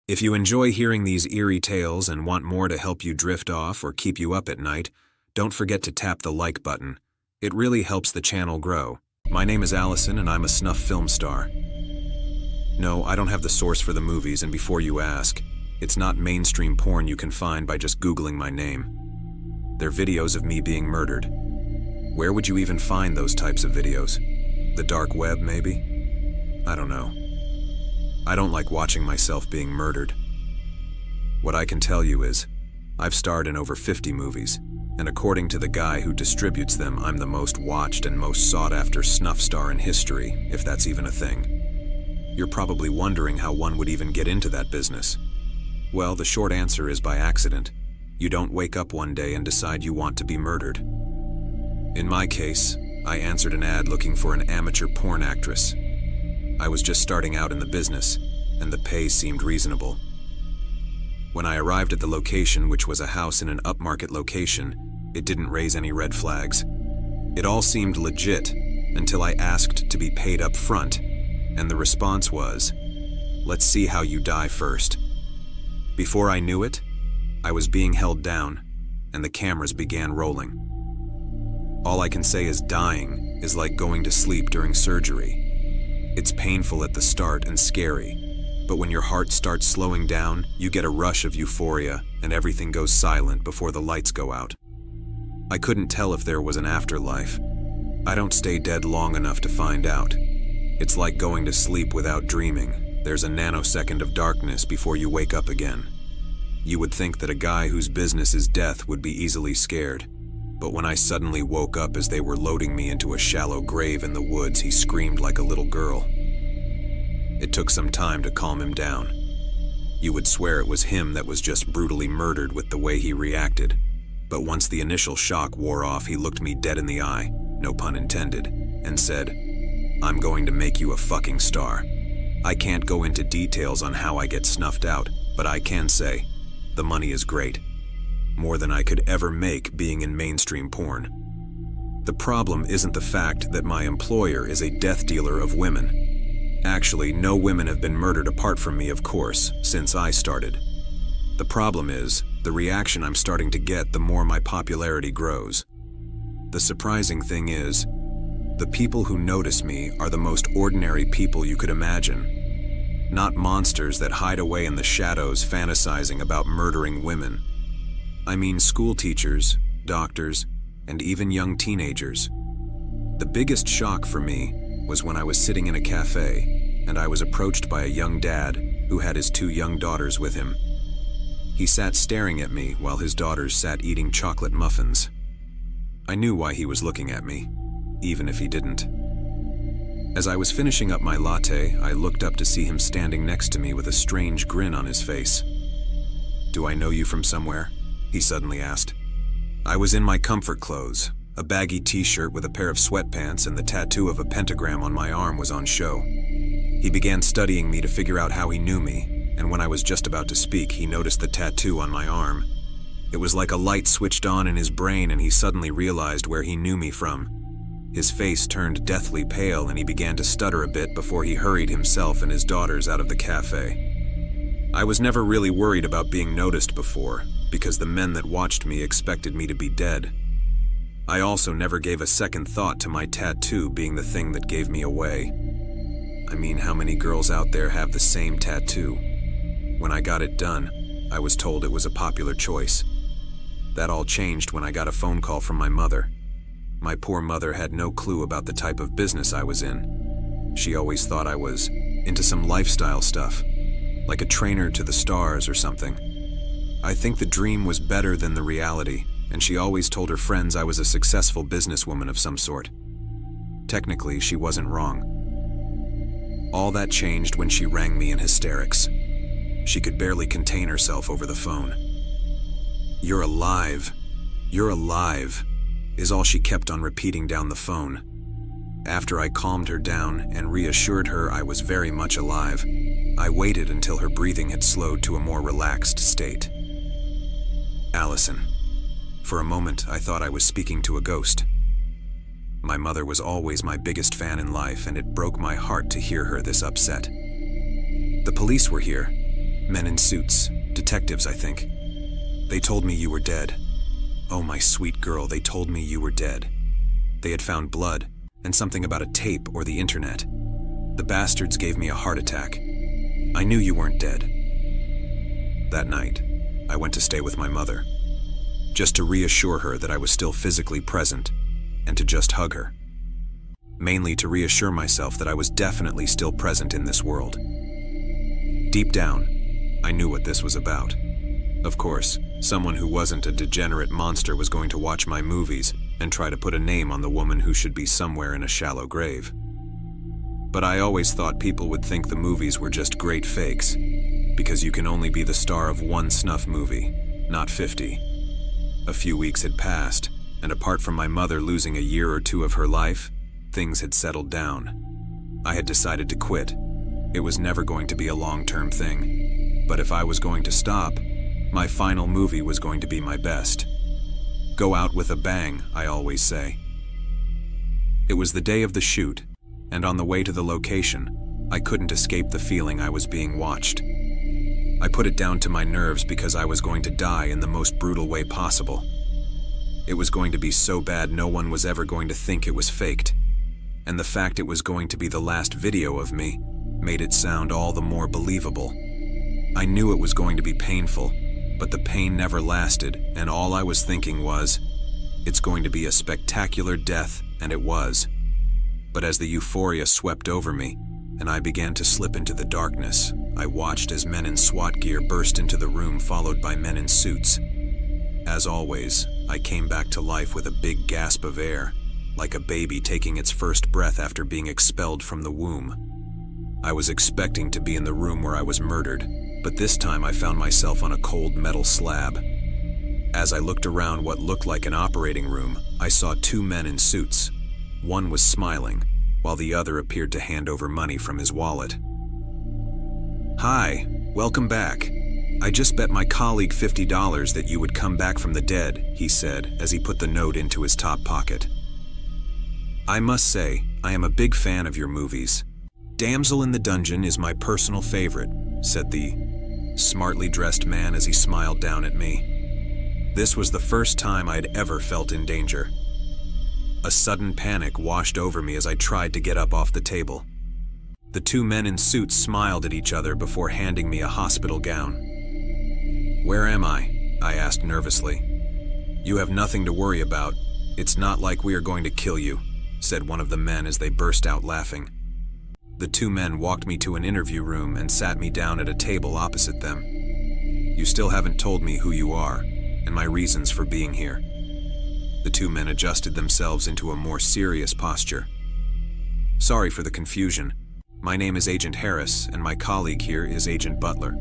If you enjoy hearing these eerie tales and want more to help you drift off or keep you up at night, don't forget to tap the like button. It really helps the channel grow. My name is Allison and I'm a snuff film star. No, I don't have the source for the movies, and before you ask, it's not mainstream porn you can find by just Googling my name. They're videos of me being murdered. Where would you even find those types of videos? The dark web, maybe? I don't know. I don't like watching myself being murdered. What I can tell you is, I've starred in over 50 movies, and according to the guy who distributes them, I'm the most watched and most sought-after snuff star in history, if that's even a thing. You're probably wondering how one would even get into that business. Well, the short answer is by accident. You don't wake up one day and decide you want to be murdered. In my case, I answered an ad looking for an amateur porn actress. I was just starting out in the business, and the pay seemed reasonable. When I arrived at the location, which was a house in an upmarket location, it didn't raise any red flags. It all seemed legit until I asked to be paid up front, and the response was, "Let's see how you die first." Before I knew it, I was being held down, and the cameras began rolling. All I can say is dying is like going to sleep during surgery. It's painful at the start and scary, but when your heart starts slowing down, you get a rush of euphoria and everything goes silent before the lights go out. I couldn't tell if there was an afterlife. I don't stay dead long enough to find out. It's like going to sleep without dreaming. There's a nanosecond of darkness before you wake up again. You would think that a guy whose business is death would be easily scared. But when I suddenly woke up as they were loading me into a shallow grave in the woods, he screamed like a little girl. It took some time to calm him down. You would swear it was him that was just brutally murdered with the way he reacted. But once the initial shock wore off, he looked me dead in the eye, no pun intended, and said, "I'm going to make you a fucking star." I can't go into details on how I get snuffed out, but I can say, the money is great. More than I could ever make being in mainstream porn. The problem isn't the fact that my employer is a death dealer of women. Actually, no women have been murdered apart from me, of course, since I started. The problem is the reaction I'm starting to get the more my popularity grows. The surprising thing is, the people who notice me are the most ordinary people you could imagine. Not monsters that hide away in the shadows fantasizing about murdering women. I mean school teachers, doctors, and even young teenagers. The biggest shock for me was when I was sitting in a cafe and I was approached by a young dad who had his 2 young daughters with him. He sat staring at me while his daughters sat eating chocolate muffins. I knew why he was looking at me, even if he didn't. As I was finishing up my latte, I looked up to see him standing next to me with a strange grin on his face. "Do I know you from somewhere?" he suddenly asked. I was in my comfort clothes. A baggy t-shirt with a pair of sweatpants and the tattoo of a pentagram on my arm was on show. He began studying me to figure out how he knew me, and when I was just about to speak, he noticed the tattoo on my arm. It was like a light switched on in his brain and he suddenly realized where he knew me from. His face turned deathly pale and he began to stutter a bit before he hurried himself and his daughters out of the cafe. I was never really worried about being noticed before, because the men that watched me expected me to be dead. I also never gave a second thought to my tattoo being the thing that gave me away. I mean, how many girls out there have the same tattoo? When I got it done, I was told it was a popular choice. That all changed when I got a phone call from my mother. My poor mother had no clue about the type of business I was in. She always thought I was into some lifestyle stuff, like a trainer to the stars or something. I think the dream was better than the reality, and she always told her friends I was a successful businesswoman of some sort. Technically, she wasn't wrong. All that changed when she rang me in hysterics. She could barely contain herself over the phone. "You're alive. You're alive," is all she kept on repeating down the phone. After I calmed her down and reassured her I was very much alive, I waited until her breathing had slowed to a more relaxed state. Allison. For a moment, I thought I was speaking to a ghost. My mother was always my biggest fan in life, and it broke my heart to hear her this upset. The police were here. Men in suits. Detectives, I think. They told me you were dead. Oh, my sweet girl, they told me you were dead. They had found blood, and something about a tape or the internet. The bastards gave me a heart attack. I knew you weren't dead. That night, I went to stay with my mother, just to reassure her that I was still physically present, and to just hug her. Mainly to reassure myself that I was definitely still present in this world. Deep down, I knew what this was about. Of course, someone who wasn't a degenerate monster was going to watch my movies and try to put a name on the woman who should be somewhere in a shallow grave. But I always thought people would think the movies were just great fakes, because you can only be the star of one snuff movie, not 50. A few weeks had passed, and apart from my mother losing a year or two of her life, things had settled down. I had decided to quit. It was never going to be a long-term thing. But if I was going to stop, my final movie was going to be my best. Go out with a bang, I always say. It was the day of the shoot, and on the way to the location, I couldn't escape the feeling I was being watched. I put it down to my nerves because I was going to die in the most brutal way possible. It was going to be so bad no one was ever going to think it was faked. And the fact it was going to be the last video of me made it sound all the more believable. I knew it was going to be painful, but the pain never lasted, and all I was thinking was, it's going to be a spectacular death, and it was. But as the euphoria swept over me, and I began to slip into the darkness, I watched as men in SWAT gear burst into the room, followed by men in suits. As always, I came back to life with a big gasp of air, like a baby taking its first breath after being expelled from the womb. I was expecting to be in the room where I was murdered, but this time I found myself on a cold metal slab. As I looked around what looked like an operating room, I saw two men in suits. One was smiling, while the other appeared to hand over money from his wallet. "Hi, welcome back. I just bet my colleague $50 that you would come back from the dead," he said as he put the note into his top pocket. "I must say, I am a big fan of your movies. Damsel in the Dungeon is my personal favorite," said the smartly dressed man as he smiled down at me. This was the first time I'd ever felt in danger. A sudden panic washed over me as I tried to get up off the table. The two men in suits smiled at each other before handing me a hospital gown. "Where am I?" I asked nervously. "You have nothing to worry about. It's not like we are going to kill you," said one of the men as they burst out laughing. The two men walked me to an interview room and sat me down at a table opposite them. "You still haven't told me who you are, and my reasons for being here." The two men adjusted themselves into a more serious posture. "Sorry for the confusion. My name is Agent Harris, and my colleague here is Agent Butler."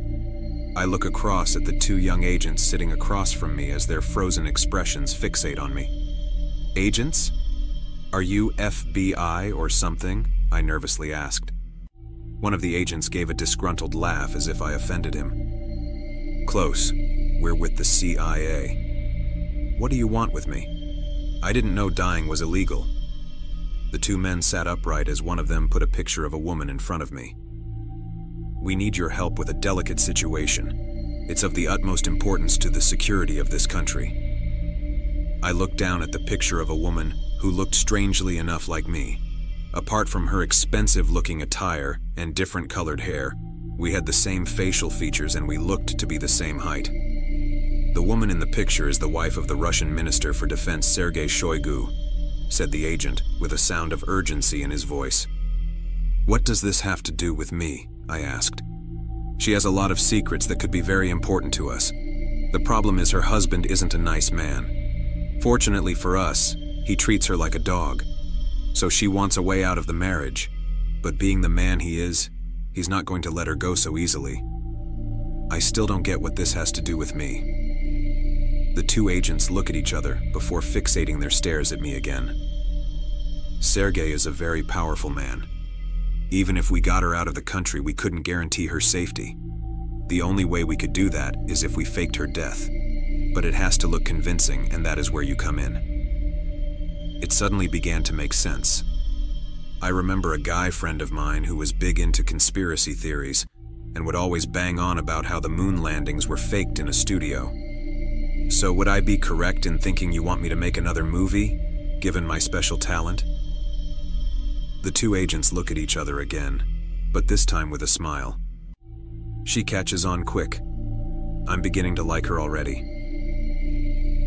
I look across at the two young agents sitting across from me as their frozen expressions fixate on me. "Agents? Are you FBI or something?" I nervously asked. One of the agents gave a disgruntled laugh as if I offended him. "Close. We're with the CIA. What do you want with me? I didn't know dying was illegal." The two men sat upright as one of them put a picture of a woman in front of me. "We need your help with a delicate situation. It's of the utmost importance to the security of this country." I looked down at the picture of a woman who looked strangely enough like me. Apart from her expensive-looking attire and different colored hair, we had the same facial features and we looked to be the same height. "The woman in the picture is the wife of the Russian Minister for Defense Sergei Shoigu," said the agent with a sound of urgency in his voice. "What does this have to do with me?" I asked. "She has a lot of secrets that could be very important to us. The problem is her husband isn't a nice man. Fortunately for us, he treats her like a dog. So she wants a way out of the marriage, but being the man he is, he's not going to let her go so easily. I still don't get what this has to do with me." The two agents look at each other before fixating their stares at me again. "Sergei is a very powerful man. Even if we got her out of the country, we couldn't guarantee her safety. The only way we could do that is if we faked her death. But it has to look convincing, and that is where you come in." It suddenly began to make sense. I remember a guy friend of mine who was big into conspiracy theories, and would always bang on about how the moon landings were faked in a studio. So would I be correct in thinking you want me to make another movie, given my special talent? The two agents look at each other again, but this time with a smile. She catches on quick. I'm beginning to like her already.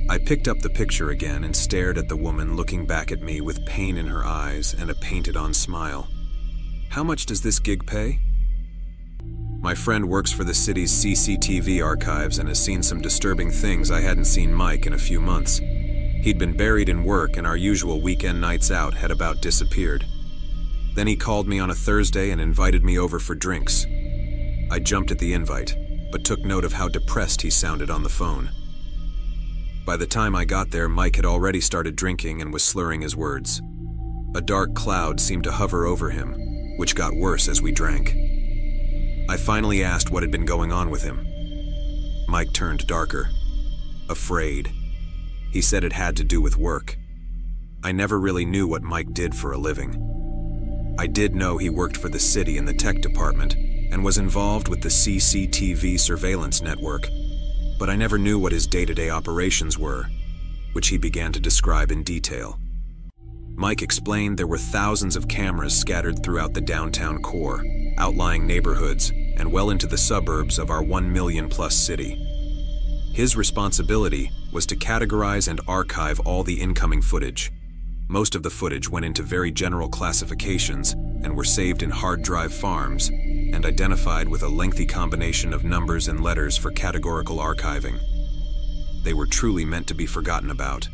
I picked up the picture again and stared at the woman looking back at me with pain in her eyes and a painted-on smile. How much does this gig pay? My friend works for the city's CCTV archives and has seen some disturbing things I hadn't seen Mike in a few months. He'd been buried in work and our usual weekend nights out had about disappeared. Then he called me on a Thursday and invited me over for drinks. I jumped at the invite, but took note of how depressed he sounded on the phone. By the time I got there, Mike had already started drinking and was slurring his words. A dark cloud seemed to hover over him, which got worse as we drank. I finally asked what had been going on with him. Mike turned darker. Afraid. He said it had to do with work. I never really knew what Mike did for a living. I did know he worked for the city in the tech department and was involved with the CCTV surveillance network, but I never knew what his day-to-day operations were, which he began to describe in detail. Mike explained there were thousands of cameras scattered throughout the downtown core, outlying neighborhoods, and well into the suburbs of our 1 million-plus city. His responsibility was to categorize and archive all the incoming footage. Most of the footage went into very general classifications and were saved in hard drive farms and identified with a lengthy combination of numbers and letters for categorical archiving. They were truly meant to be forgotten about.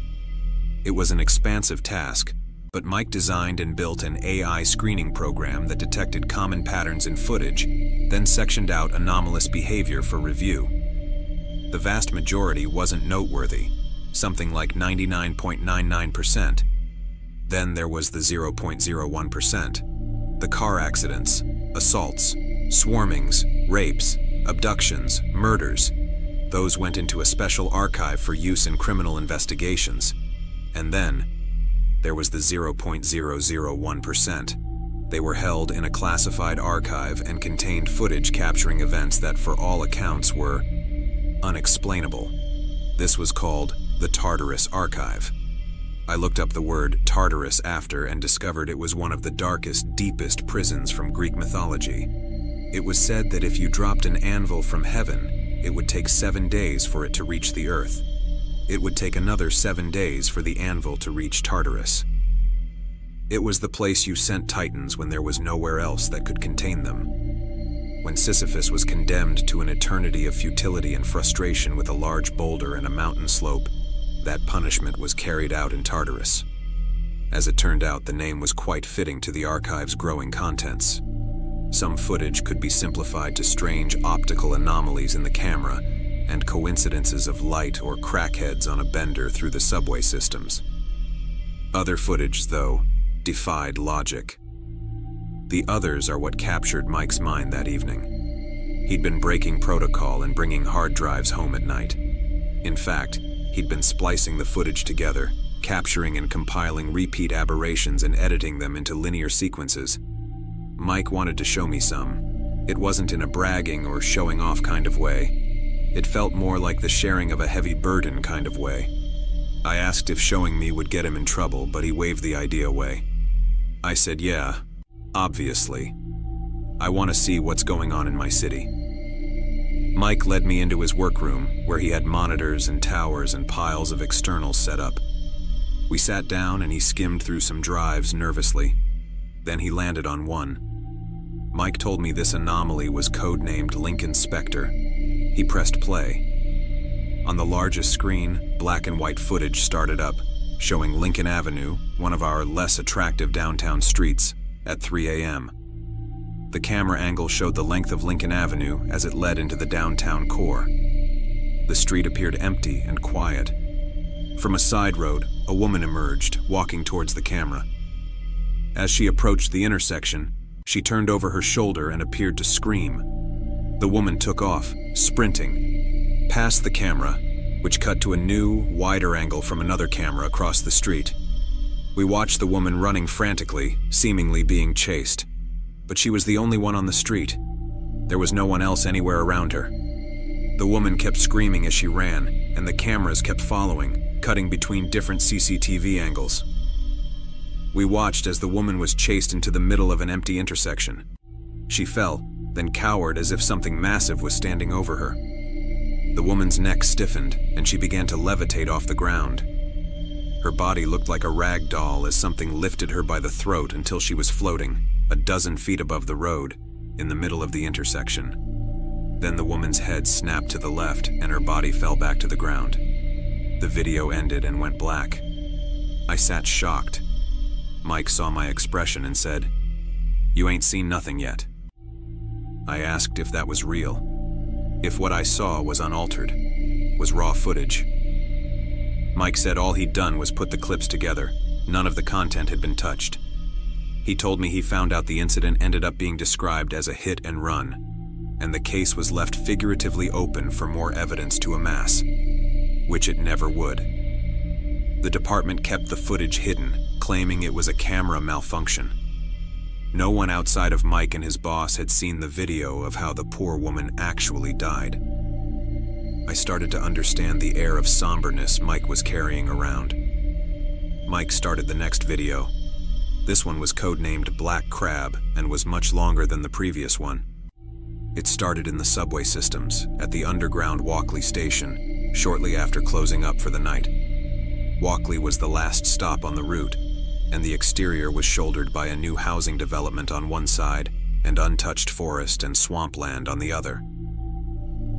It was an expansive task, but Mike designed and built an AI screening program that detected common patterns in footage, then sectioned out anomalous behavior for review. The vast majority wasn't noteworthy, something like 99.99%. Then there was the 0.01%. The car accidents, assaults, swarmings, rapes, abductions, murders. Those went into a special archive for use in criminal investigations. And then, there was the 0.001%. They were held in a classified archive and contained footage capturing events that for all accounts were unexplainable. This was called the Tartarus Archive. I looked up the word Tartarus after and discovered it was one of the darkest, deepest prisons from Greek mythology. It was said that if you dropped an anvil from heaven, it would take 7 days for it to reach the earth. It would take another 7 days for the anvil to reach Tartarus. It was the place you sent titans when there was nowhere else that could contain them. When Sisyphus was condemned to an eternity of futility and frustration with a large boulder and a mountain slope, that punishment was carried out in Tartarus. As it turned out, the name was quite fitting to the archive's growing contents. Some footage could be simplified to strange optical anomalies in the camera and coincidences of light or crackheads on a bender through the subway systems. Other footage, though, defied logic. The others are what captured Mike's mind that evening. He'd been breaking protocol and bringing hard drives home at night. In fact, he'd been splicing the footage together, capturing and compiling repeat aberrations and editing them into linear sequences. Mike wanted to show me some. It wasn't in a bragging or showing off kind of way. It felt more like the sharing of a heavy burden kind of way. I asked if showing me would get him in trouble, but he waved the idea away. I said, yeah, obviously. I want to see what's going on in my city. Mike led me into his workroom, where he had monitors and towers and piles of externals set up. We sat down and he skimmed through some drives nervously. Then he landed on one. Mike told me this anomaly was codenamed Lincoln Spectre. He pressed play. On the largest screen, black and white footage started up, showing Lincoln Avenue, one of our less attractive downtown streets, at 3 a.m. The camera angle showed the length of Lincoln Avenue as it led into the downtown core. The street appeared empty and quiet. From a side road, a woman emerged, walking towards the camera. As she approached the intersection, she turned over her shoulder and appeared to scream. The woman took off, sprinting, past the camera, which cut to a new, wider angle from another camera across the street. We watched the woman running frantically, seemingly being chased. But she was the only one on the street. There was no one else anywhere around her. The woman kept screaming as she ran, and the cameras kept following, cutting between different CCTV angles. We watched as the woman was chased into the middle of an empty intersection. She fell, then cowered as if something massive was standing over her. The woman's neck stiffened, and she began to levitate off the ground. Her body looked like a rag doll as something lifted her by the throat until she was floating, a dozen feet above the road, in the middle of the intersection. Then the woman's head snapped to the left, and her body fell back to the ground. The video ended and went black. I sat shocked. Mike saw my expression and said, "You ain't seen nothing yet." I asked if that was real, if what I saw was unaltered, was raw footage. Mike said all he'd done was put the clips together. None of the content had been touched. He told me he found out the incident ended up being described as a hit and run, and the case was left figuratively open for more evidence to amass, which it never would. The department kept the footage hidden, claiming it was a camera malfunction. No one outside of Mike and his boss had seen the video of how the poor woman actually died. I started to understand the air of somberness Mike was carrying around. Mike started the next video. This one was codenamed Black Crab and was much longer than the previous one. It started in the subway systems at the underground Walkley station, shortly after closing up for the night. Walkley was the last stop on the route, and the exterior was shouldered by a new housing development on one side and untouched forest and swampland on the other.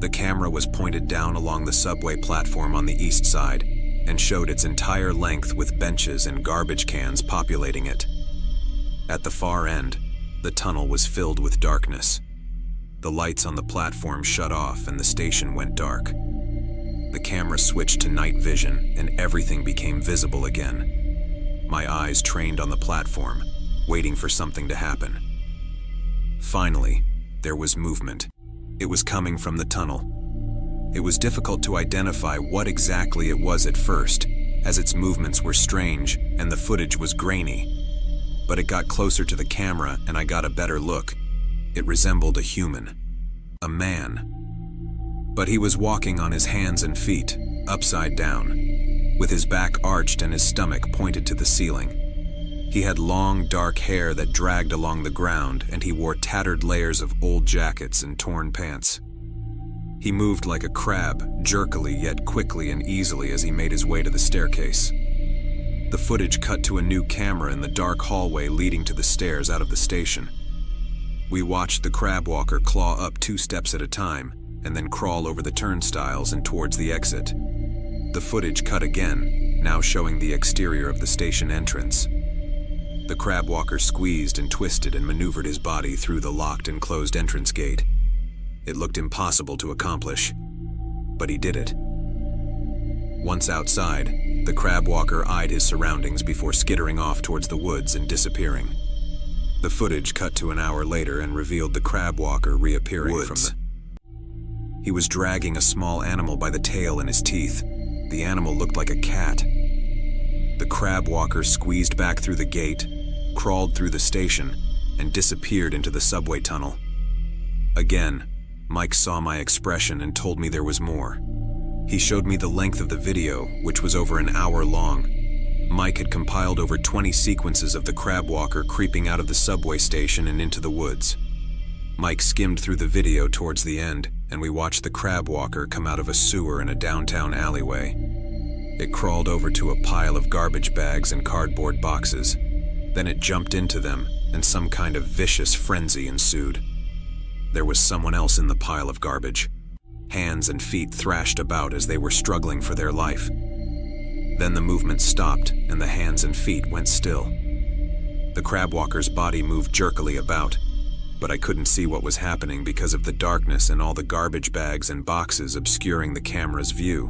The camera was pointed down along the subway platform on the east side and showed its entire length with benches and garbage cans populating it. At the far end, the tunnel was filled with darkness. The lights on the platform shut off and the station went dark. The camera switched to night vision and everything became visible again. My eyes trained on the platform, waiting for something to happen. Finally, there was movement. It was coming from the tunnel. It was difficult to identify what exactly it was at first, as its movements were strange and the footage was grainy. But it got closer to the camera and I got a better look. It resembled a human, a man. But he was walking on his hands and feet, upside down, with his back arched and his stomach pointed to the ceiling. He had long, dark hair that dragged along the ground, and he wore tattered layers of old jackets and torn pants. He moved like a crab, jerkily yet quickly and easily as he made his way to the staircase. The footage cut to a new camera in the dark hallway leading to the stairs out of the station. We watched the crab walker claw up 2 steps at a time, and then crawl over the turnstiles and towards the exit. The footage cut again, now showing the exterior of the station entrance. The crab walker squeezed and twisted and maneuvered his body through the locked and closed entrance gate. It looked impossible to accomplish, but he did it. Once outside, the crab walker eyed his surroundings before skittering off towards the woods and disappearing. The footage cut to an hour later and revealed the crab walker reappearing from the... He was dragging a small animal by the tail in his teeth. The animal looked like a cat. The crab walker squeezed back through the gate, crawled through the station, and disappeared into the subway tunnel. Again, Mike saw my expression and told me there was more. He showed me the length of the video, which was over an hour long. Mike had compiled over 20 sequences of the crab walker creeping out of the subway station and into the woods. Mike skimmed through the video towards the end, and we watched the crab walker come out of a sewer in a downtown alleyway. It crawled over to a pile of garbage bags and cardboard boxes. Then it jumped into them, and some kind of vicious frenzy ensued. There was someone else in the pile of garbage. Hands and feet thrashed about as they were struggling for their life. Then the movement stopped, and the hands and feet went still. The crab walker's body moved jerkily about, but I couldn't see what was happening because of the darkness and all the garbage bags and boxes obscuring the camera's view.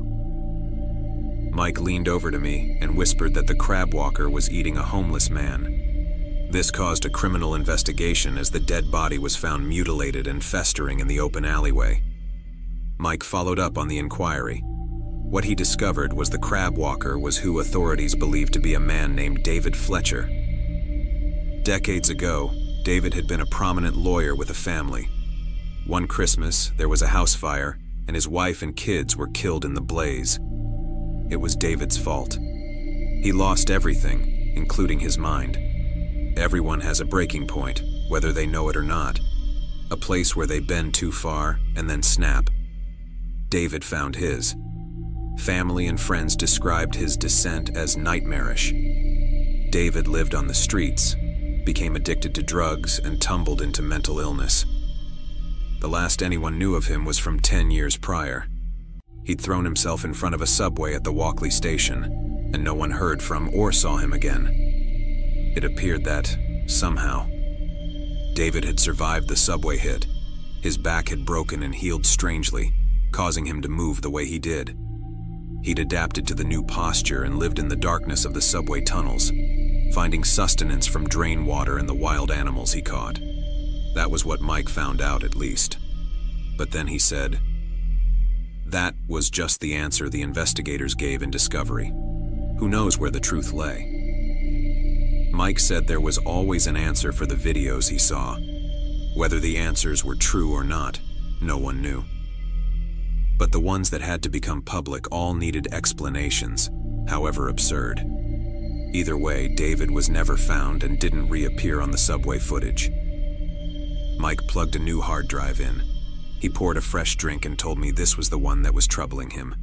Mike leaned over to me and whispered that the crab walker was eating a homeless man. This caused a criminal investigation as the dead body was found mutilated and festering in the open alleyway. Mike followed up on the inquiry. What he discovered was the crab walker was who authorities believed to be a man named David Fletcher. Decades ago, David had been a prominent lawyer with a family. One Christmas, there was a house fire, and his wife and kids were killed in the blaze. It was David's fault. He lost everything, including his mind. Everyone has a breaking point, whether they know it or not. A place where they bend too far and then snap. David found his. Family and friends described his descent as nightmarish. David lived on the streets, became addicted to drugs, and tumbled into mental illness. The last anyone knew of him was from 10 years prior. He'd thrown himself in front of a subway at the Walkley station, and no one heard from or saw him again. It appeared that, somehow, David had survived the subway hit. His back had broken and healed strangely, causing him to move the way he did. He'd adapted to the new posture and lived in the darkness of the subway tunnels, finding sustenance from drain water and the wild animals he caught. That was what Mike found out, at least. But then he said, that was just the answer the investigators gave in Discovery. Who knows where the truth lay? Mike said there was always an answer for the videos he saw. Whether the answers were true or not, no one knew. But the ones that had to become public all needed explanations, however absurd. Either way, David was never found and didn't reappear on the subway footage. Mike plugged a new hard drive in. He poured a fresh drink and told me this was the one that was troubling him.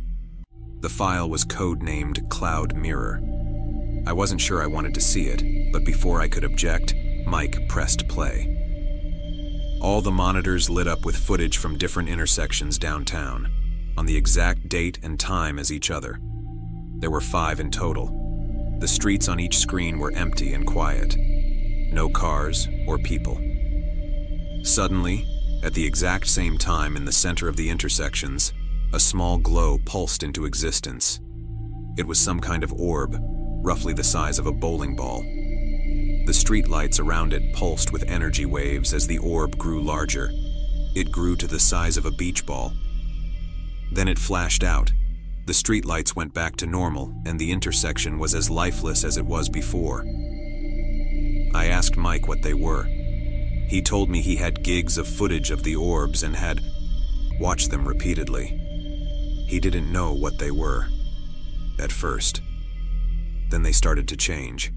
The file was code-named Cloud Mirror. I wasn't sure I wanted to see it, but before I could object, Mike pressed play. All the monitors lit up with footage from different intersections downtown, on the exact date and time as each other. There were 5 in total. The streets on each screen were empty and quiet. No cars or people. Suddenly, at the exact same time in the center of the intersections, a small glow pulsed into existence. It was some kind of orb, roughly the size of a bowling ball. The streetlights around it pulsed with energy waves as the orb grew larger. It grew to the size of a beach ball. Then it flashed out. The streetlights went back to normal, and the intersection was as lifeless as it was before. I asked Mike what they were. He told me he had gigs of footage of the orbs and had watched them repeatedly. He didn't know what they were, at first. Then they started to change.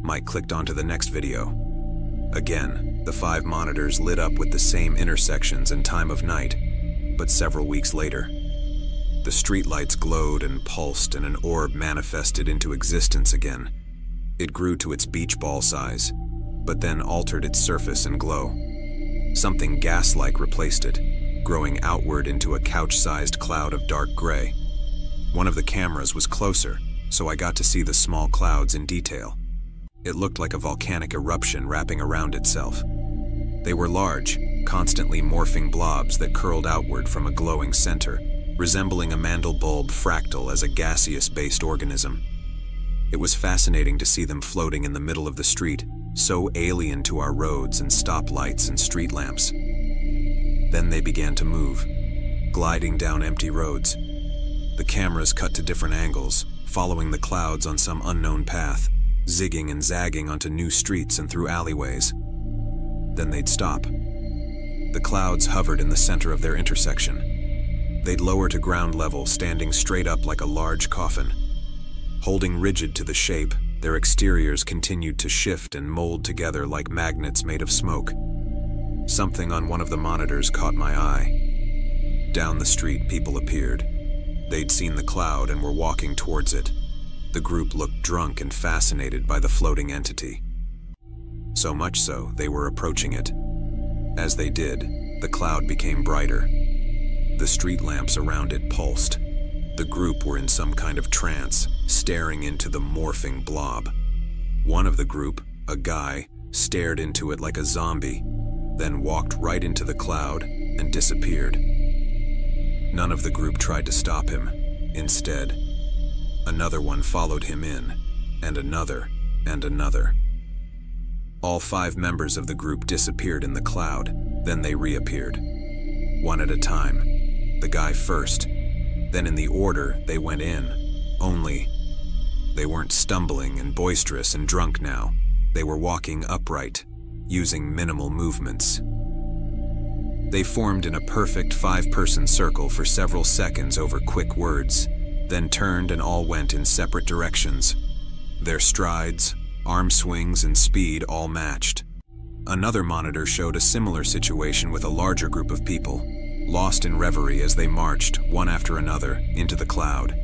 Mike clicked onto the next video. Again, the 5 monitors lit up with the same intersections and time of night, but several weeks later. The streetlights glowed and pulsed, and an orb manifested into existence again. It grew to its beach ball size, but then altered its surface and glow. Something gas-like replaced it, growing outward into a couch-sized cloud of dark gray. One of the cameras was closer, so I got to see the small clouds in detail. It looked like a volcanic eruption wrapping around itself. They were large, constantly morphing blobs that curled outward from a glowing center, resembling a Mandelbulb fractal as a gaseous-based organism. It was fascinating to see them floating in the middle of the street, so alien to our roads and stoplights and street lamps. Then they began to move, gliding down empty roads. The cameras cut to different angles, following the clouds on some unknown path, zigging and zagging onto new streets and through alleyways. Then they'd stop. The clouds hovered in the center of their intersection. They'd lower to ground level, standing straight up like a large coffin. Holding rigid to the shape, their exteriors continued to shift and mold together like magnets made of smoke. Something on one of the monitors caught my eye. Down the street, people appeared. They'd seen the cloud and were walking towards it. The group looked drunk and fascinated by the floating entity. So much so, they were approaching it. As they did, the cloud became brighter. The street lamps around it pulsed. The group were in some kind of trance, staring into the morphing blob. One of the group, a guy, stared into it like a zombie, then walked right into the cloud and disappeared. None of the group tried to stop him. Instead, another one followed him in, and another, and another. All 5 members of the group disappeared in the cloud, then they reappeared. One at a time. The guy first. Then in the order, they went in. Only, they weren't stumbling and boisterous and drunk now. They were walking upright, using minimal movements. They formed in a perfect 5-person circle for several seconds over quick words, then turned and all went in separate directions. Their strides, arm swings, and speed all matched. Another monitor showed a similar situation with a larger group of people, lost in reverie as they marched, one after another, into the cloud.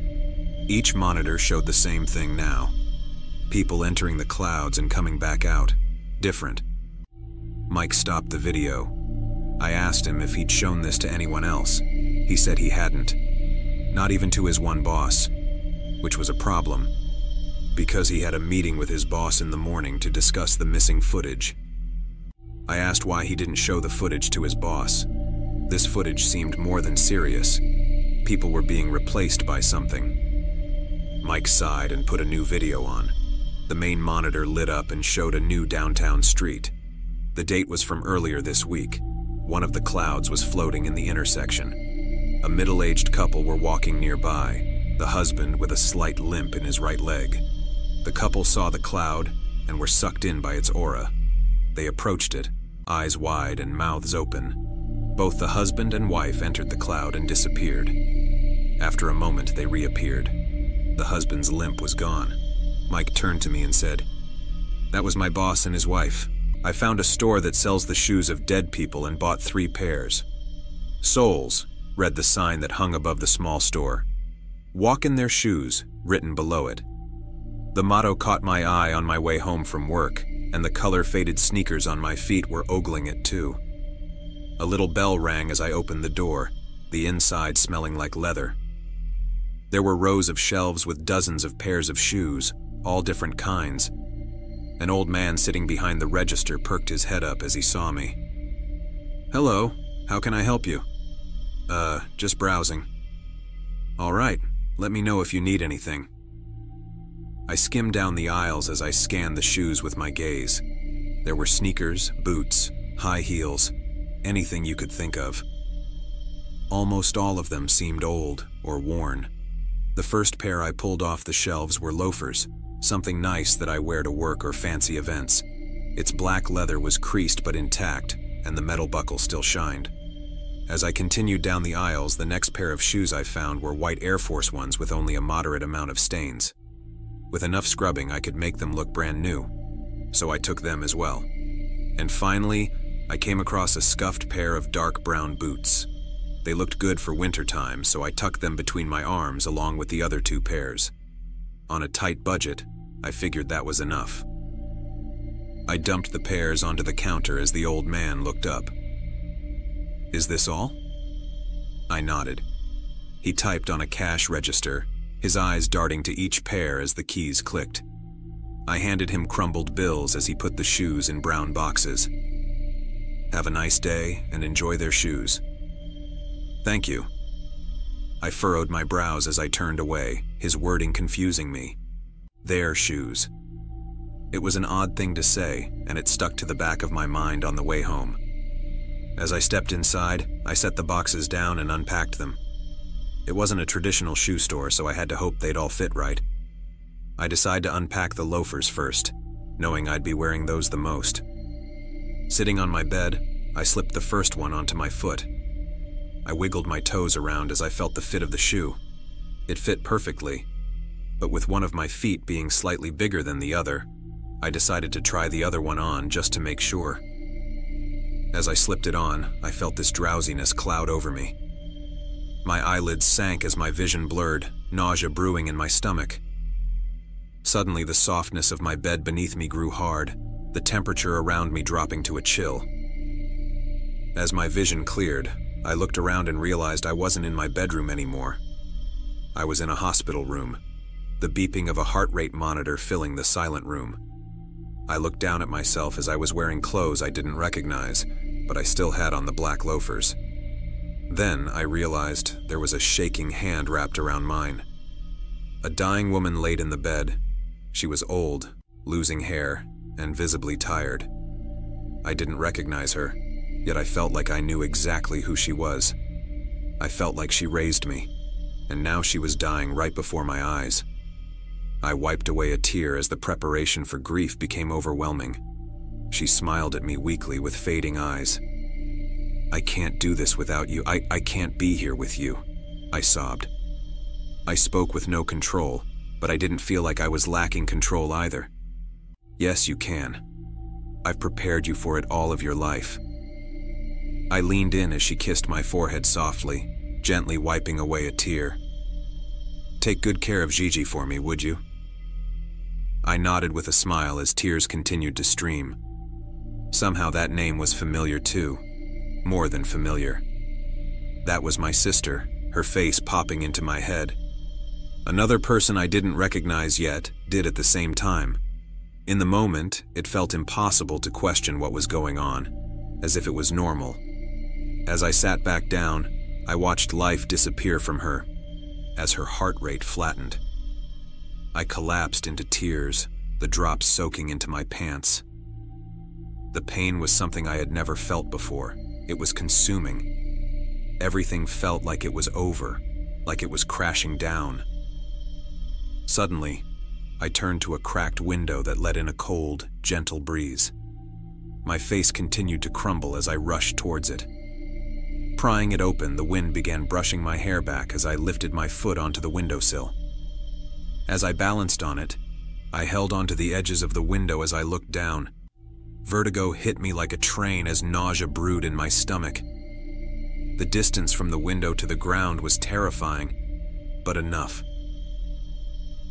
Each monitor showed the same thing now. People entering the clouds and coming back out. Different. Mike stopped the video. I asked him if he'd shown this to anyone else. He said he hadn't. Not even to his one boss, which was a problem, because he had a meeting with his boss in the morning to discuss the missing footage. I asked why he didn't show the footage to his boss. This footage seemed more than serious. People were being replaced by something. Mike sighed and put a new video on. The main monitor lit up and showed a new downtown street. The date was from earlier this week. One of the clouds was floating in the intersection. A middle-aged couple were walking nearby, the husband with a slight limp in his right leg. The couple saw the cloud and were sucked in by its aura. They approached it, eyes wide and mouths open. Both the husband and wife entered the cloud and disappeared. After a moment, they reappeared. The husband's limp was gone. Mike turned to me and said, "That was my boss and his wife. I found a store that sells the shoes of dead people and bought 3 pairs. Souls," read the sign that hung above the small store. "Walk in their shoes," written below it. The motto caught my eye on my way home from work, and the color-faded sneakers on my feet were ogling it too. A little bell rang as I opened the door, the inside smelling like leather. There were rows of shelves with dozens of pairs of shoes, all different kinds. An old man sitting behind the register perked his head up as he saw me. "Hello, how can I help you?" Just browsing." "All right, let me know if you need anything." I skimmed down the aisles as I scanned the shoes with my gaze. There were sneakers, boots, high heels, anything you could think of. Almost all of them seemed old or worn. The first pair I pulled off the shelves were loafers, something nice that I wear to work or fancy events. Its black leather was creased but intact, and the metal buckle still shined. As I continued down the aisles, the next pair of shoes I found were white Air Force Ones with only a moderate amount of stains. With enough scrubbing, I could make them look brand new, so I took them as well. And finally, I came across a scuffed pair of dark brown boots. They looked good for wintertime, so I tucked them between my arms along with the other 2 pairs. On a tight budget, I figured that was enough. I dumped the pairs onto the counter as the old man looked up. "Is this all?" I nodded. He typed on a cash register, his eyes darting to each pair as the keys clicked. I handed him crumbled bills as he put the shoes in brown boxes. "Have a nice day and enjoy their shoes." "Thank you." I furrowed my brows as I turned away, his wording confusing me. Their shoes. It was an odd thing to say, and it stuck to the back of my mind on the way home. As I stepped inside, I set the boxes down and unpacked them. It wasn't a traditional shoe store, so I had to hope they'd all fit right. I decided to unpack the loafers first, knowing I'd be wearing those the most. Sitting on my bed, I slipped the first one onto my foot. I wiggled my toes around as I felt the fit of the shoe. It fit perfectly, but with one of my feet being slightly bigger than the other, I decided to try the other one on just to make sure. As I slipped it on, I felt this drowsiness cloud over me. My eyelids sank as my vision blurred, nausea brewing in my stomach. Suddenly, the softness of my bed beneath me grew hard, the temperature around me dropping to a chill. As my vision cleared, I looked around and realized I wasn't in my bedroom anymore. I was in a hospital room, the beeping of a heart rate monitor filling the silent room. I looked down at myself as I was wearing clothes I didn't recognize, but I still had on the black loafers. Then I realized there was a shaking hand wrapped around mine. A dying woman laid in the bed. She was old, losing hair, and visibly tired. I didn't recognize her, yet I felt like I knew exactly who she was. I felt like she raised me, and now she was dying right before my eyes. I wiped away a tear as the preparation for grief became overwhelming. She smiled at me weakly with fading eyes. I can't do this without you. I can't be here with you, I sobbed. I spoke with no control, but I didn't feel like I was lacking control either. Yes, you can. I've prepared you for it all of your life. I leaned in as she kissed my forehead softly, gently wiping away a tear. Take good care of Gigi for me, would you? I nodded with a smile as tears continued to stream. Somehow that name was familiar too, more than familiar. That was my sister, her face popping into my head. Another person I didn't recognize yet did at the same time. In the moment, it felt impossible to question what was going on, as if it was normal. As I sat back down, I watched life disappear from her, as her heart rate flattened. I collapsed into tears, the drops soaking into my pants. The pain was something I had never felt before. It was consuming. Everything felt like it was over, like it was crashing down. Suddenly, I turned to a cracked window that let in a cold, gentle breeze. My face continued to crumble as I rushed towards it. Prying it open, the wind began brushing my hair back as I lifted my foot onto the windowsill. As I balanced on it, I held onto the edges of the window as I looked down. Vertigo hit me like a train as nausea brewed in my stomach. The distance from the window to the ground was terrifying, but enough.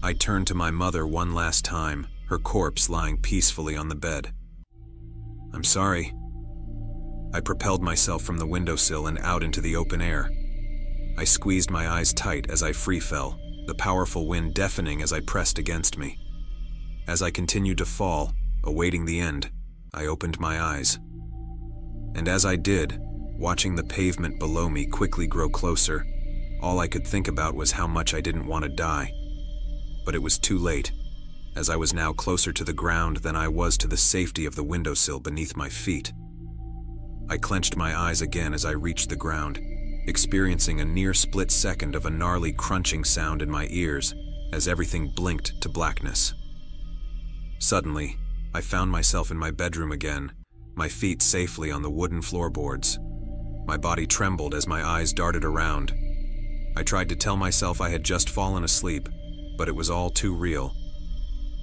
I turned to my mother one last time, her corpse lying peacefully on the bed. I'm sorry. I propelled myself from the windowsill and out into the open air. I squeezed my eyes tight as I free fell, the powerful wind deafening as I pressed against me. As I continued to fall, awaiting the end, I opened my eyes. And as I did, watching the pavement below me quickly grow closer, all I could think about was how much I didn't want to die. But it was too late, as I was now closer to the ground than I was to the safety of the windowsill beneath my feet. I clenched my eyes again as I reached the ground, experiencing a near split second of a gnarly crunching sound in my ears as everything blinked to blackness. Suddenly, I found myself in my bedroom again, my feet safely on the wooden floorboards. My body trembled as my eyes darted around. I tried to tell myself I had just fallen asleep, but it was all too real.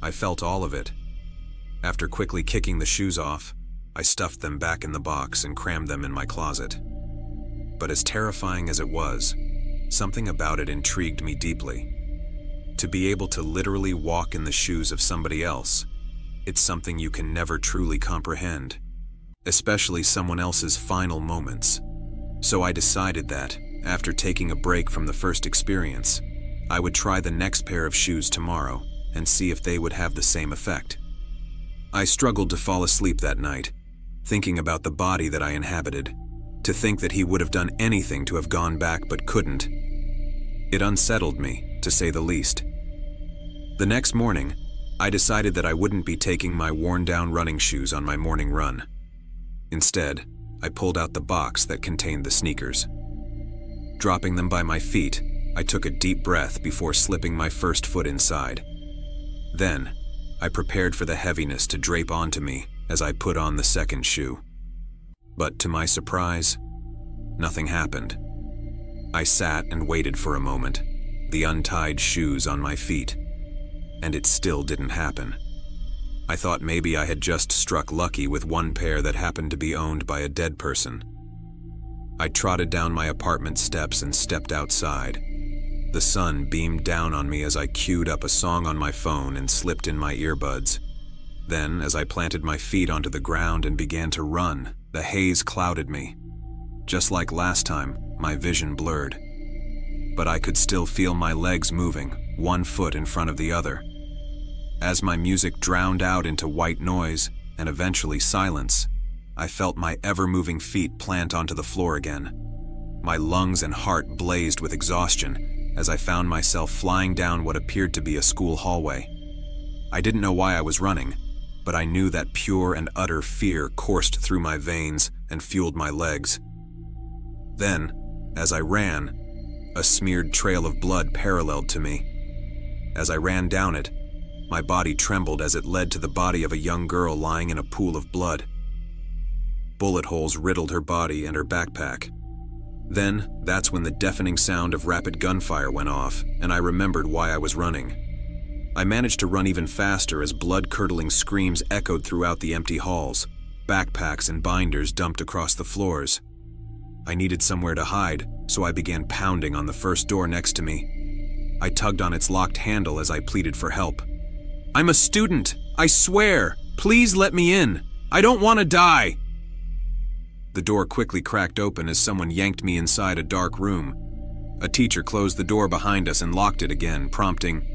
I felt all of it. After quickly kicking the shoes off, I stuffed them back in the box and crammed them in my closet. But as terrifying as it was, something about it intrigued me deeply. To be able to literally walk in the shoes of somebody else, it's something you can never truly comprehend, especially someone else's final moments. So I decided that, after taking a break from the first experience, I would try the next pair of shoes tomorrow and see if they would have the same effect. I struggled to fall asleep that night, thinking about the body that I inhabited. To think that he would have done anything to have gone back but couldn't. It unsettled me, to say the least. The next morning, I decided that I wouldn't be taking my worn-down running shoes on my morning run. Instead, I pulled out the box that contained the sneakers. Dropping them by my feet, I took a deep breath before slipping my first foot inside. Then, I prepared for the heaviness to drape onto me as I put on the second shoe. But to my surprise, nothing happened. I sat and waited for a moment, the untied shoes on my feet, and it still didn't happen. I thought maybe I had just struck lucky with one pair that happened to be owned by a dead person. I trotted down my apartment steps and stepped outside. The sun beamed down on me as I queued up a song on my phone and slipped in my earbuds. Then, as I planted my feet onto the ground and began to run, the haze clouded me. Just like last time, my vision blurred. But I could still feel my legs moving, one foot in front of the other. As my music drowned out into white noise and eventually silence, I felt my ever-moving feet plant onto the floor again. My lungs and heart blazed with exhaustion as I found myself flying down what appeared to be a school hallway. I didn't know why I was running, but I knew that pure and utter fear coursed through my veins and fueled my legs. Then, as I ran, a smeared trail of blood paralleled to me. As I ran down it, my body trembled as it led to the body of a young girl lying in a pool of blood. Bullet holes riddled her body and her backpack. Then, that's when the deafening sound of rapid gunfire went off, and I remembered why I was running. I managed to run even faster as blood-curdling screams echoed throughout the empty halls, backpacks and binders dumped across the floors. I needed somewhere to hide, so I began pounding on the first door next to me. I tugged on its locked handle as I pleaded for help. "I'm a student! I swear! Please let me in! I don't want to die!" The door quickly cracked open as someone yanked me inside a dark room. A teacher closed the door behind us and locked it again, prompting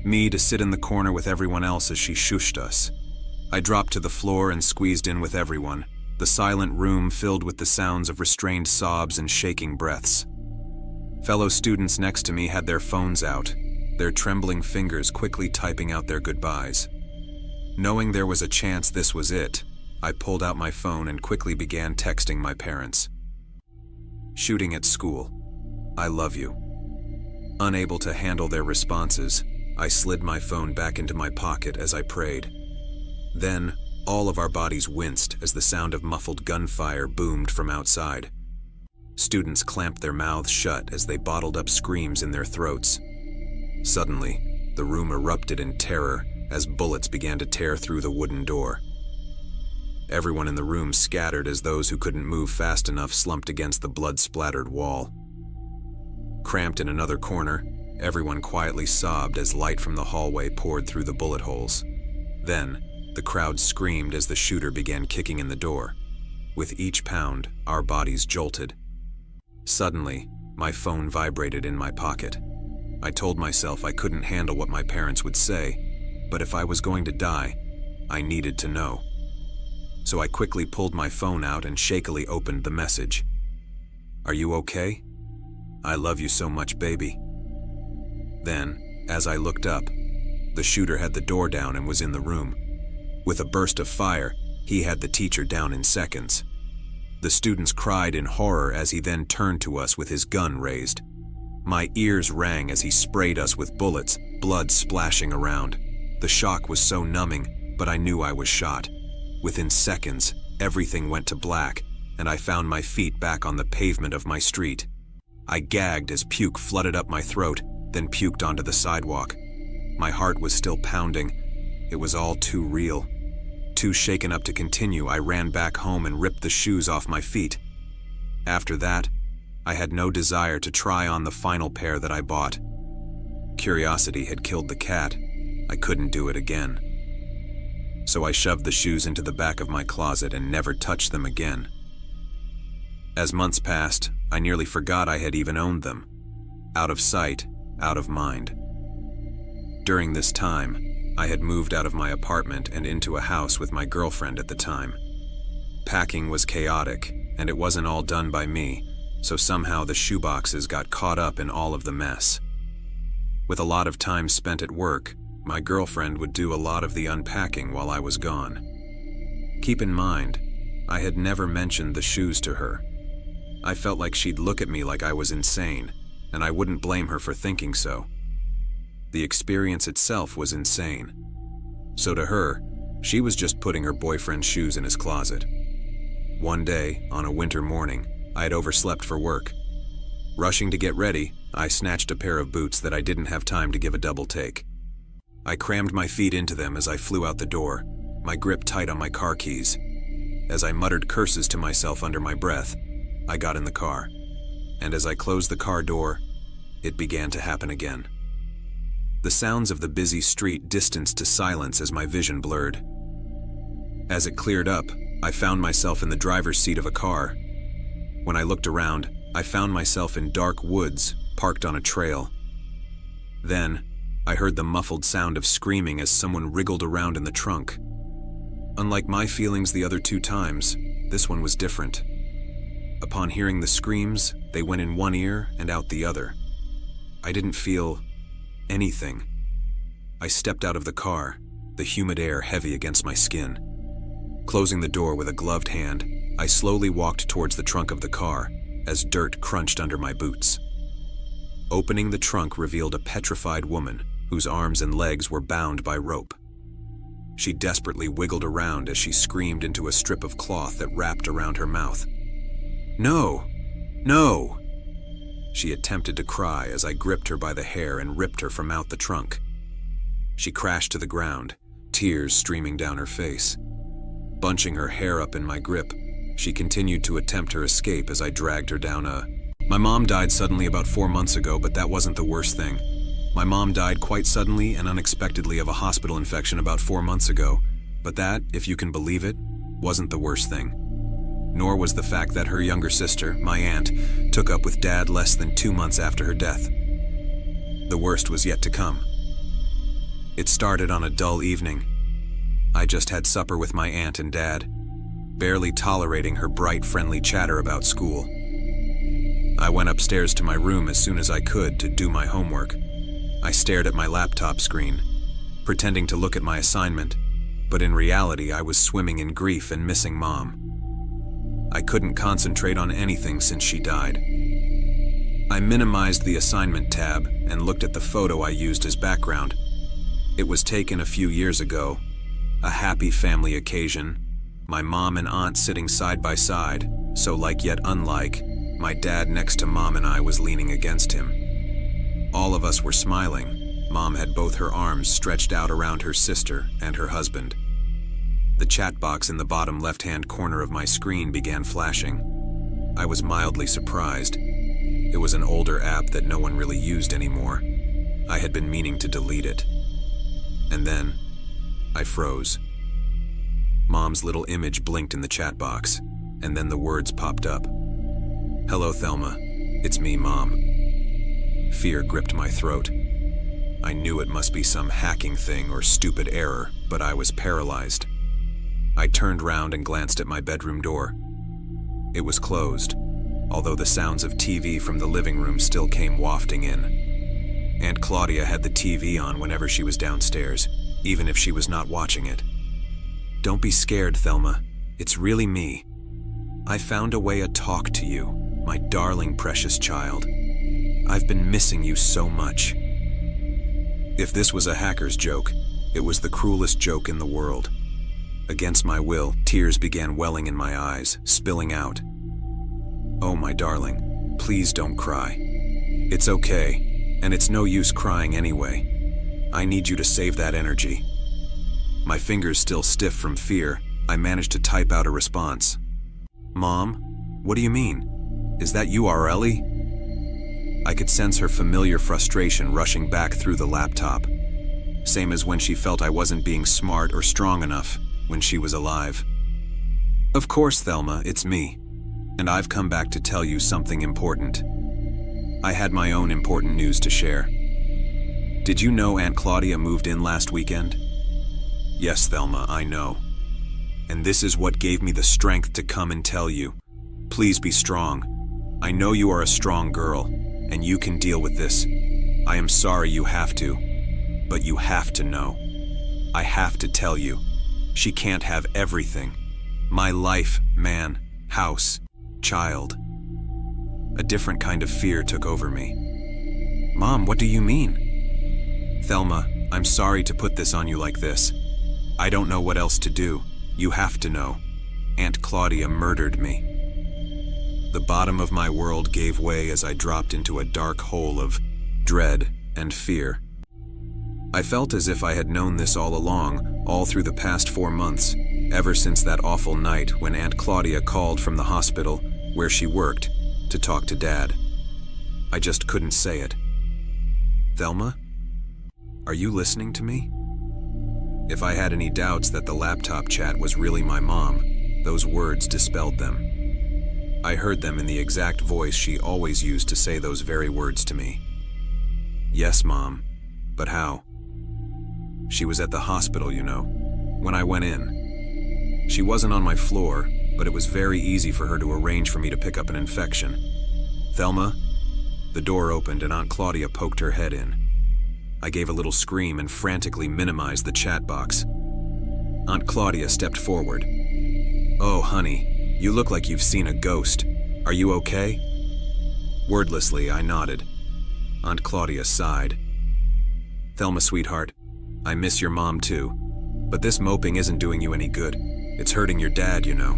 me to sit in the corner with everyone else as she shushed us. I dropped to the floor and squeezed in with everyone, the silent room filled with the sounds of restrained sobs and shaking breaths. Fellow students next to me had their phones out, their trembling fingers quickly typing out their goodbyes. Knowing there was a chance this was it, I pulled out my phone and quickly began texting my parents. "Shooting at school. I love you." Unable to handle their responses, I slid my phone back into my pocket as I prayed. Then, all of our bodies winced as the sound of muffled gunfire boomed from outside. Students clamped their mouths shut as they bottled up screams in their throats. Suddenly, the room erupted in terror as bullets began to tear through the wooden door. Everyone in the room scattered as those who couldn't move fast enough slumped against the blood-splattered wall. Cramped in another corner, everyone quietly sobbed as light from the hallway poured through the bullet holes. Then, the crowd screamed as the shooter began kicking in the door. With each pound, our bodies jolted. Suddenly, my phone vibrated in my pocket. I told myself I couldn't handle what my parents would say, but if I was going to die, I needed to know. So I quickly pulled my phone out and shakily opened the message. "Are you okay? I love you so much, baby." Then, as I looked up, the shooter had the door down and was in the room. With a burst of fire, he had the teacher down in seconds. The students cried in horror as he then turned to us with his gun raised. My ears rang as he sprayed us with bullets, blood splashing around. The shock was so numbing, but I knew I was shot. Within seconds, everything went to black, and I found my feet back on the pavement of my street. I gagged as puke flooded up my throat, then puked onto the sidewalk. My heart was still pounding. It was all too real. Too shaken up to continue, I ran back home and ripped the shoes off my feet. After that, I had no desire to try on the final pair that I bought. Curiosity had killed the cat. I couldn't do it again. So I shoved the shoes into the back of my closet and never touched them again. As months passed, I nearly forgot I had even owned them. Out of sight, out of mind. During this time, I had moved out of my apartment and into a house with my girlfriend at the time. Packing was chaotic, and it wasn't all done by me, so somehow the shoeboxes got caught up in all of the mess. With a lot of time spent at work, my girlfriend would do a lot of the unpacking while I was gone. Keep in mind, I had never mentioned the shoes to her. I felt like she'd look at me like I was insane, and I wouldn't blame her for thinking so. The experience itself was insane. So to her, she was just putting her boyfriend's shoes in his closet. One day, on a winter morning, I had overslept for work. Rushing to get ready, I snatched a pair of boots that I didn't have time to give a double take. I crammed my feet into them as I flew out the door, my grip tight on my car keys. As I muttered curses to myself under my breath, I got in the car. And as I closed the car door, it began to happen again. The sounds of the busy street distanced to silence as my vision blurred. As it cleared up, I found myself in the driver's seat of a car. When I looked around, I found myself in dark woods, parked on a trail. Then, I heard the muffled sound of screaming as someone wriggled around in the trunk. Unlike my feelings the other two times, this one was different. Upon hearing the screams, they went in one ear and out the other. I didn't feel anything. I stepped out of the car, the humid air heavy against my skin. Closing the door with a gloved hand, I slowly walked towards the trunk of the car as dirt crunched under my boots. Opening the trunk revealed a petrified woman whose arms and legs were bound by rope. She desperately wiggled around as she screamed into a strip of cloth that wrapped around her mouth. "No! No!" She attempted to cry as I gripped her by the hair and ripped her from out the trunk. She crashed to the ground, tears streaming down her face. Bunching her hair up in my grip, she continued to attempt her escape as I dragged her down My mom died suddenly about 4 months ago, but that wasn't the worst thing. My mom died quite suddenly and unexpectedly of a hospital infection about 4 months ago, but that, if you can believe it, wasn't the worst thing. Nor was the fact that her younger sister, my aunt, took up with Dad less than 2 months after her death. The worst was yet to come. It started on a dull evening. I just had supper with my aunt and Dad, barely tolerating her bright, friendly chatter about school. I went upstairs to my room as soon as I could to do my homework. I stared at my laptop screen, pretending to look at my assignment, but in reality I was swimming in grief and missing Mom. I couldn't concentrate on anything since she died. I minimized the assignment tab and looked at the photo I used as background. It was taken a few years ago, a happy family occasion, my mom and aunt sitting side by side, so like yet unlike. My dad next to Mom and I was leaning against him. All of us were smiling. Mom had both her arms stretched out around her sister and her husband. The chat box in the bottom left-hand corner of my screen began flashing. I was mildly surprised. It was an older app that no one really used anymore. I had been meaning to delete it. And then, I froze. Mom's little image blinked in the chat box, and then the words popped up. "Hello, Thelma. It's me, Mom." Fear gripped my throat. I knew it must be some hacking thing or stupid error, but I was paralyzed. I turned round and glanced at my bedroom door. It was closed, although the sounds of TV from the living room still came wafting in. Aunt Claudia had the TV on whenever she was downstairs, even if she was not watching it. "Don't be scared, Thelma. It's really me. I found a way to talk to you, my darling precious child. I've been missing you so much." If this was a hacker's joke, it was the cruelest joke in the world. Against my will, tears began welling in my eyes, spilling out. "Oh, my darling, please don't cry. It's okay, and it's no use crying anyway. I need you to save that energy." My fingers still stiff from fear, I managed to type out a response. "Mom, what do you mean? Is that you, Areli?" I could sense her familiar frustration rushing back through the laptop. Same as when she felt I wasn't being smart or strong enough when she was alive. "Of course, Thelma, it's me. And I've come back to tell you something important. I had my own important news to share. Did you know Aunt Claudia moved in last weekend?" "Yes, Thelma, I know. And this is what gave me the strength to come and tell you. Please be strong. I know you are a strong girl, and you can deal with this. I am sorry you have to, but you have to know. I have to tell you. She can't have everything. My life, man, house, child." A different kind of fear took over me. "Mom, what do you mean?" "Thelma, I'm sorry to put this on you like this. I don't know what else to do. You have to know. Aunt Claudia murdered me." The bottom of my world gave way as I dropped into a dark hole of dread and fear. I felt as if I had known this all along, all through the past 4 months, ever since that awful night when Aunt Claudia called from the hospital, where she worked, to talk to Dad. I just couldn't say it. "Thelma? Are you listening to me?" If I had any doubts that the laptop chat was really my mom, those words dispelled them. I heard them in the exact voice she always used to say those very words to me. "Yes, Mom. But how?" "She was at the hospital, you know, when I went in. She wasn't on my floor, but it was very easy for her to arrange for me to pick up an infection." "Thelma?" The door opened and Aunt Claudia poked her head in. I gave a little scream and frantically minimized the chat box. Aunt Claudia stepped forward. "Oh, honey, you look like you've seen a ghost. Are you okay?" Wordlessly, I nodded. Aunt Claudia sighed. "Thelma, sweetheart, I miss your mom too. But this moping isn't doing you any good. It's hurting your dad, you know.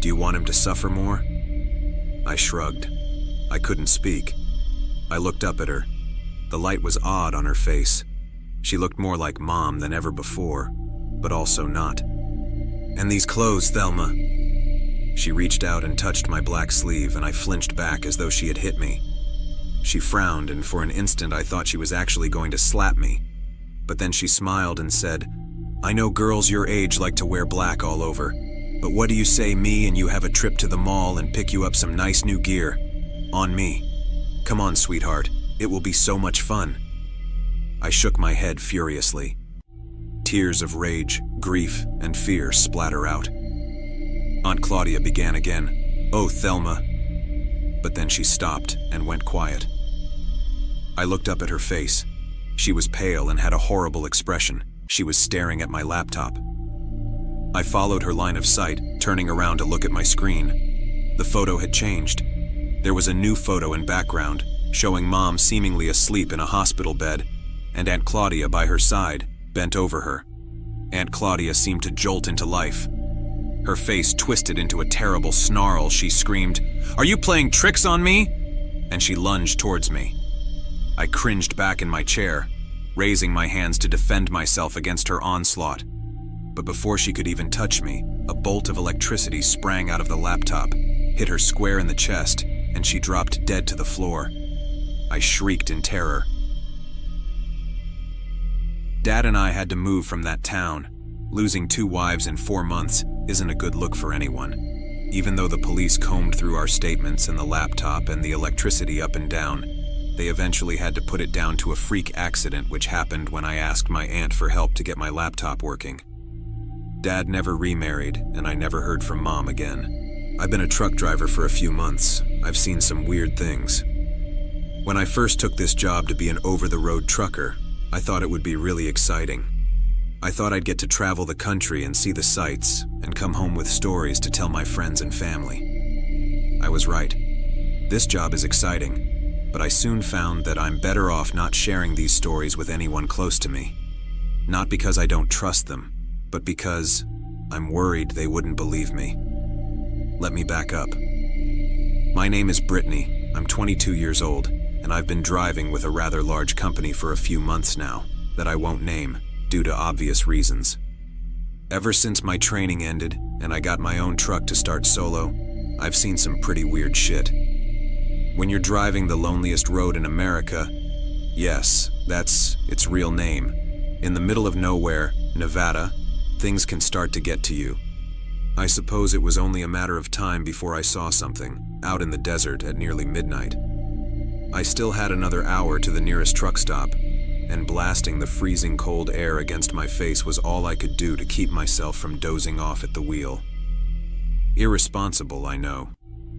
Do you want him to suffer more? I shrugged. I couldn't speak. I looked up at her. The light was odd on her face. She looked more like Mom than ever before, but also not. And these clothes, Thelma. She reached out and touched my black sleeve, and I flinched back as though she had hit me. She frowned, and for an instant I thought she was actually going to slap me. But then she smiled and said, "I know girls your age like to wear black all over, but what do you say me and you have a trip to the mall and pick you up some nice new gear? On me. Come on, sweetheart. It will be so much fun." I shook my head furiously. Tears of rage, grief, and fear splatter out. Aunt Claudia began again, "Oh, Thelma." But then she stopped and went quiet. I looked up at her face. She was pale and had a horrible expression. She was staring at my laptop. I followed her line of sight, turning around to look at my screen. The photo had changed. There was a new photo in background, showing Mom seemingly asleep in a hospital bed, and Aunt Claudia by her side, bent over her. Aunt Claudia seemed to jolt into life. Her face twisted into a terrible snarl. She screamed, "Are you playing tricks on me?" And she lunged towards me. I cringed back in my chair, raising my hands to defend myself against her onslaught. But before she could even touch me, a bolt of electricity sprang out of the laptop, hit her square in the chest, and she dropped dead to the floor. I shrieked in terror. Dad and I had to move from that town. Losing 2 wives in 4 months isn't a good look for anyone. Even though the police combed through our statements and the laptop and the electricity up and down, they eventually had to put it down to a freak accident which happened when I asked my aunt for help to get my laptop working. Dad never remarried, and I never heard from Mom again. I've been a truck driver for a few months. I've seen some weird things. When I first took this job to be an over-the-road trucker, I thought it would be really exciting. I thought I'd get to travel the country and see the sights and come home with stories to tell my friends and family. I was right. This job is exciting, but I soon found that I'm better off not sharing these stories with anyone close to me. Not because I don't trust them, but because I'm worried they wouldn't believe me. Let me back up. My name is Brittany. I'm 22 years old, and I've been driving with a rather large company for a few months now that I won't name, due to obvious reasons. Ever since my training ended and I got my own truck to start solo, I've seen some pretty weird shit. When you're driving the loneliest road in America, yes, that's its real name, in the middle of nowhere, Nevada, things can start to get to you. I suppose it was only a matter of time before I saw something, out in the desert at nearly midnight. I still had another hour to the nearest truck stop, and blasting the freezing cold air against my face was all I could do to keep myself from dozing off at the wheel. Irresponsible, I know,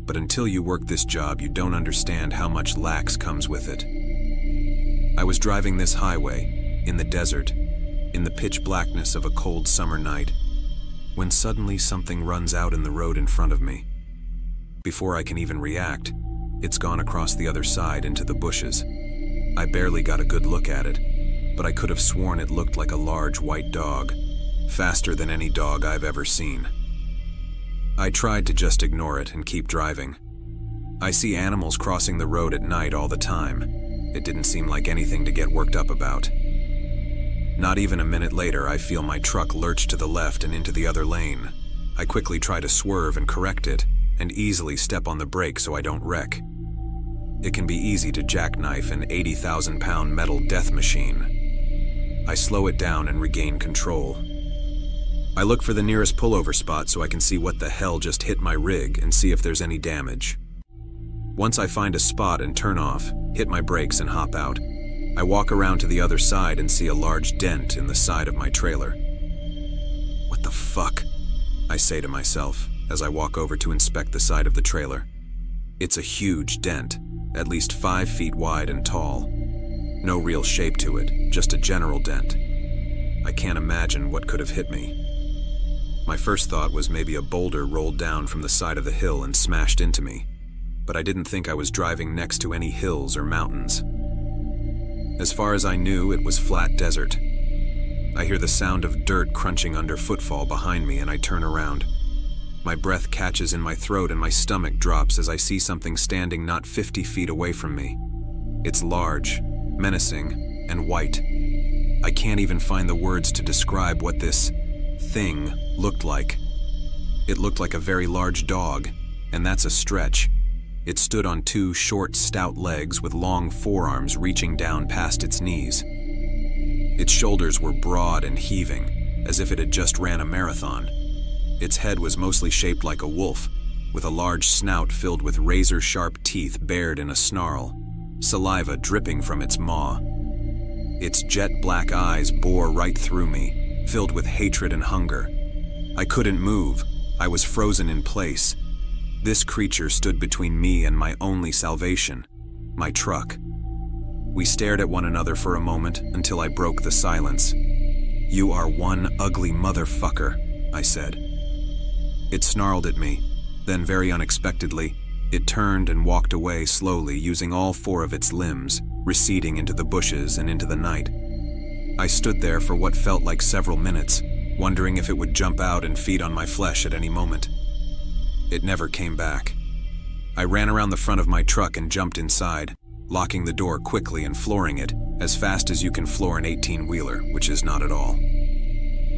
but until you work this job, you don't understand how much lax comes with it. I was driving this highway, in the desert, in the pitch blackness of a cold summer night, when suddenly something runs out in the road in front of me. Before I can even react, it's gone across the other side into the bushes. I barely got a good look at it, but I could have sworn it looked like a large white dog, faster than any dog I've ever seen. I tried to just ignore it and keep driving. I see animals crossing the road at night all the time. It didn't seem like anything to get worked up about. Not even a minute later, I feel my truck lurch to the left and into the other lane. I quickly try to swerve and correct it, and easily step on the brake so I don't wreck. It can be easy to jackknife an 80,000-pound metal death machine. I slow it down and regain control. I look for the nearest pullover spot so I can see what the hell just hit my rig and see if there's any damage. Once I find a spot and turn off, hit my brakes and hop out, I walk around to the other side and see a large dent in the side of my trailer. What the fuck? I say to myself as I walk over to inspect the side of the trailer. It's a huge dent, at least 5 feet wide and tall. No real shape to it, just a general dent. I can't imagine what could have hit me. My first thought was maybe a boulder rolled down from the side of the hill and smashed into me, but I didn't think I was driving next to any hills or mountains. As far as I knew, it was flat desert. I hear the sound of dirt crunching under footfall behind me, and I turn around. My breath catches in my throat and my stomach drops as I see something standing not 50 feet away from me. It's large, menacing, and white. I can't even find the words to describe what this thing looked like. It looked like a very large dog, and that's a stretch. It stood on two short, stout legs with long forearms reaching down past its knees. Its shoulders were broad and heaving, as if it had just ran a marathon. Its head was mostly shaped like a wolf, with a large snout filled with razor-sharp teeth bared in a snarl, saliva dripping from its maw. Its jet-black eyes bore right through me, filled with hatred and hunger. I couldn't move. I was frozen in place. This creature stood between me and my only salvation, my truck. We stared at one another for a moment until I broke the silence. "You are one ugly motherfucker," I said. It snarled at me. Then, very unexpectedly, it turned and walked away slowly, using all four of its limbs, receding into the bushes and into the night. I stood there for what felt like several minutes, wondering if it would jump out and feed on my flesh at any moment. It never came back. I ran around the front of my truck and jumped inside, locking the door quickly and flooring it as fast as you can floor an 18-wheeler, which is not at all.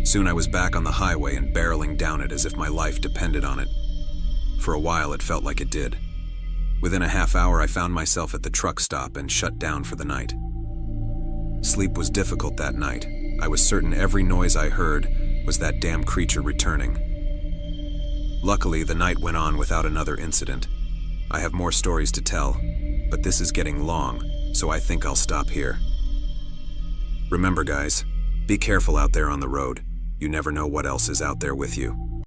Soon I was back on the highway and barreling down it as if my life depended on it. For a while it felt like it did. Within a half hour I found myself at the truck stop and shut down for the night. Sleep was difficult that night. I was certain every noise I heard was that damn creature returning. Luckily, the night went on without another incident. I have more stories to tell, but this is getting long, so I think I'll stop here. Remember, guys, be careful out there on the road. You never know what else is out there with you.